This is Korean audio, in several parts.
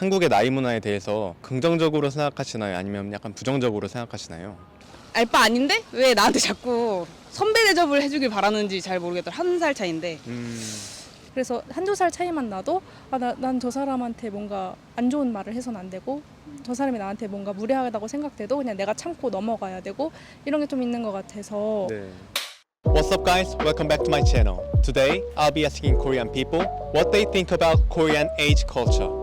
한국의 나이 문화에 대해서 긍정적으로 생각하시나요? 아니면 약간 부정적으로 생각하시나요? 알 바 아닌데 왜 나한테 자꾸 선배 대접을 해주길 바라는지 잘 모르겠더라. 한 살 차인데. 그래서 한두 살 차이만 나도 난 저 사람한테 뭔가 안 좋은 말을 해서는 안 되고 저 사람이 나한테 뭔가 무례하다고 생각돼도 그냥 내가 참고 넘어가야 되고 이런 게 좀 있는 것 같아서 네. What's up guys? Welcome back to my channel. Today, I'll be asking Korean people what they think about Korean age culture.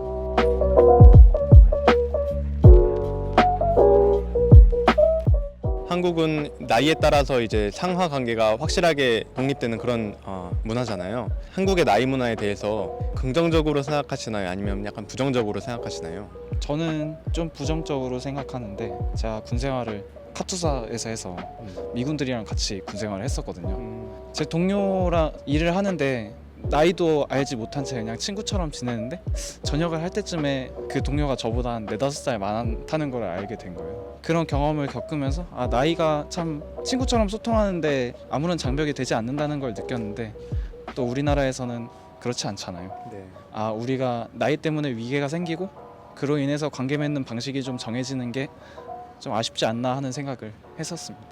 한국은 나이에 따라서 이제 상하 관계가 확실하게 독립되는 그런 문화잖아요. 한국의 나이 문화에 대해서 긍정적으로 생각하시나요? 아니면 약간 부정적으로 생각하시나요? 저는 좀 부정적으로 생각하는데 제가 군 생활을 카투사에서 해서 미군들이랑 같이 군 생활을 했었거든요. 제 동료랑 일을 하는데 나이도 알지 못한 채 그냥 친구처럼 지내는데 저녁을 할 때쯤에 그 동료가 저보다 한 4-5살 많다는 걸 알게 된 거예요. 그런 경험을 겪으면서 나이가 참 친구처럼 소통하는데 아무런 장벽이 되지 않는다는 걸 느꼈는데 또 우리나라에서는 그렇지 않잖아요. 네. 우리가 나이 때문에 위계가 생기고 그로 인해서 관계 맺는 방식이 좀 정해지는 게 좀 아쉽지 않나 하는 생각을 했었습니다.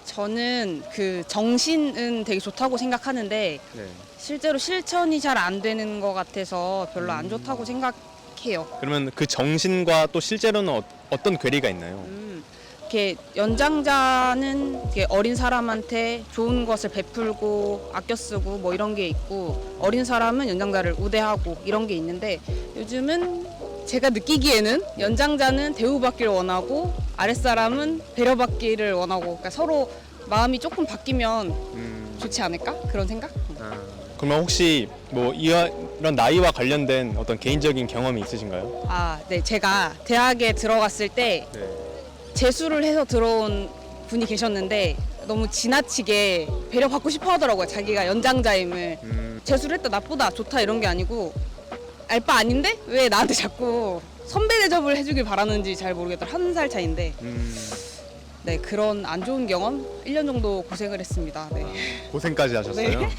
저는 그 정신은 되게 좋다고 생각하는데 네. 실제로 실천이 잘 안 되는 것 같아서 별로 안 좋다고 생각해요. 그러면 그 정신과 또 실제로는 어떤 괴리가 있나요? 이렇게 연장자는 이렇게 어린 사람한테 좋은 것을 베풀고 아껴 쓰고 뭐 이런 게 있고 어린 사람은 연장자를 우대하고 이런 게 있는데 요즘은 제가 느끼기에는 연장자는 대우받기를 원하고 아랫사람은 배려받기를 원하고 그러니까 서로 마음이 조금 바뀌면 좋지 않을까? 그런 생각? 그러면 혹시 뭐 이런 나이와 관련된 어떤 개인적인 경험이 있으신가요? 네. 제가 대학에 들어갔을 때 네. 재수를 해서 들어온 분이 계셨는데 너무 지나치게 배려받고 싶어 하더라고요. 자기가 연장자임을. 재수를 했다 나쁘다 좋다 이런 게 아니고 알 바 아닌데 왜 나한테 자꾸 선배 대접을 해주길 바라는지 잘 모르겠더라. 한 살 차인데. 네, 그런 안 좋은 경험 1년 정도 고생을 했습니다. 네. 고생까지 하셨어요? 네.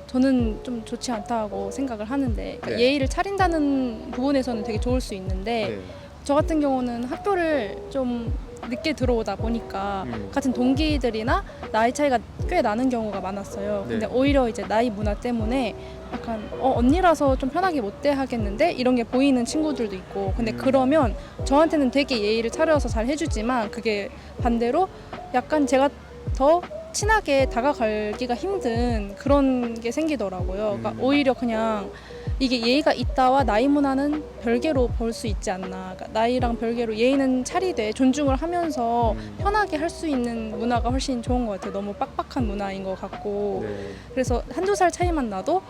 저는 좀 좋지 않다고 생각을 하는데 그러니까 네. 예의를 차린다는 부분에서는 되게 좋을 수 있는데 네. 저 같은 경우는 학교를 좀 늦게 들어오다 보니까 같은 동기들이나 나이 차이가 꽤 나는 경우가 많았어요. 근데 네. 오히려 이제 나이 문화 때문에 약간 언니라서 좀 편하게 못 대하겠는데 이런 게 보이는 친구들도 있고 근데 그러면 저한테는 되게 예의를 차려서 잘 해주지만 그게 반대로 약간 제가 더 친하게 다가가기가 힘든 그런 게 생기더라고요. 그러니까 오히려 그냥 이게 예의가 있다와 나이 문화는 별개로 볼 수 있지 않나. 그러니까 나이랑 별개로 예의는 차리되 존중을 하면서 편하게 할 수 있는 문화가 훨씬 좋은 것 같아요. 너무 빡빡한 문화인 것 같고. 네. 그래서 한두 살 차이만 나도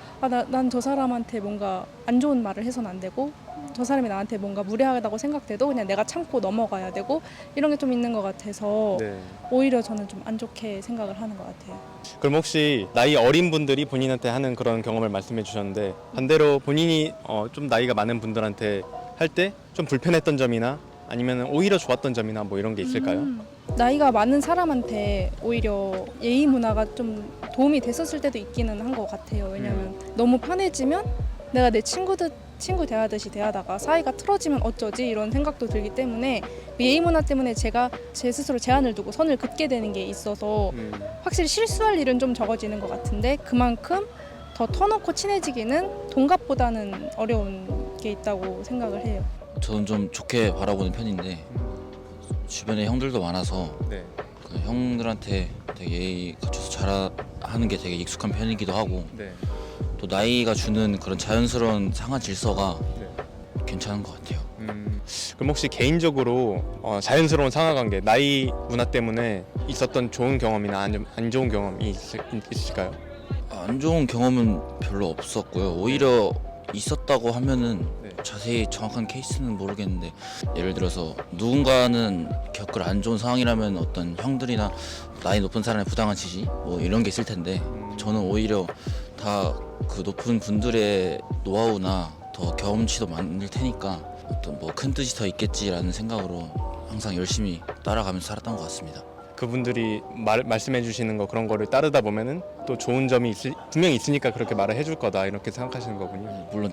난 저 사람한테 뭔가 안 좋은 말을 해서는 안 되고 저 사람이 나한테 뭔가 무례하다고 생각돼도 그냥 내가 참고 넘어가야 되고 이런 게 좀 있는 것 같아서 네. 오히려 저는 좀 안 좋게 생각을 하는 것 같아요. 그럼 혹시 나이 어린 분들이 본인한테 하는 그런 경험을 말씀해 주셨는데 반대로 본인이 좀 나이가 많은 분들한테 할 때 좀 불편했던 점이나 아니면 오히려 좋았던 점이나 뭐 이런 게 있을까요? 나이가 많은 사람한테 오히려 예의 문화가 좀 도움이 됐었을 때도 있기는 한 것 같아요. 왜냐면 너무 편해지면 내가 내 친구 대하듯이 대하다가 사이가 틀어지면 어쩌지 이런 생각도 들기 때문에 예의 문화 때문에 제가 제 스스로 제한을 두고 선을 긋게 되는 게 있어서 확실히 실수할 일은 좀 적어지는 것 같은데 그만큼 더 터놓고 친해지기는 동갑보다는 어려운 게 있다고 생각을 해요. 저는 좀 좋게 바라보는 편인데 주변에 형들도 많아서 네. 그 형들한테 되게 예의 갖춰서 잘하는 게 되게 익숙한 편이기도 하고 네. 또 나이가 주는 그런 자연스러운 상하 질서가 네. 괜찮은 것 같아요. 그럼 혹시 개인적으로 자연스러운 상하관계, 나이 문화 때문에 있었던 좋은 경험이나 안 좋은 경험이 있을까요? 안 좋은 경험은 별로 없었고요. 오히려 있었다고 하면은 네. 자세히 정확한 케이스는 모르겠는데 예를 들어서 누군가는 겪을 안 좋은 상황이라면 어떤 형들이나 나이 높은 사람의 부당한 지지 뭐 이런 게 있을 텐데 저는 오히려 다 그 높은 분들의 노하우나 더 경험치도 많을 테니까 어떤 뭐 큰 뜻이 더 있겠지라는 생각으로 항상 열심히 따라가면서 살았던 것 같습니다. 그분들이 말씀해 주시는 거 그런 거를 따르다 보면은 또 좋은 점이 분명히 있으니까 그렇게 말을 해줄 거다 이렇게 생각하시는 거군요. 물론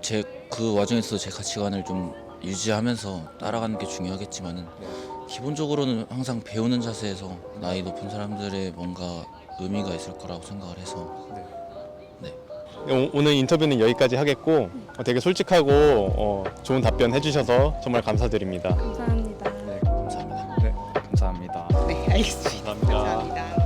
그 와중에서 제 가치관을 좀 유지하면서 따라가는 게 중요하겠지만은 기본적으로는 항상 배우는 자세에서 나이 높은 사람들의 뭔가 의미가 있을 거라고 생각을 해서 오늘 인터뷰는 여기까지 하겠고 되게 솔직하고 좋은 답변 해주셔서 정말 감사드립니다. 감사합니다. 감사합니다. 감사합니다. 네, 알겠습니다. 감사합니다. 감사합니다.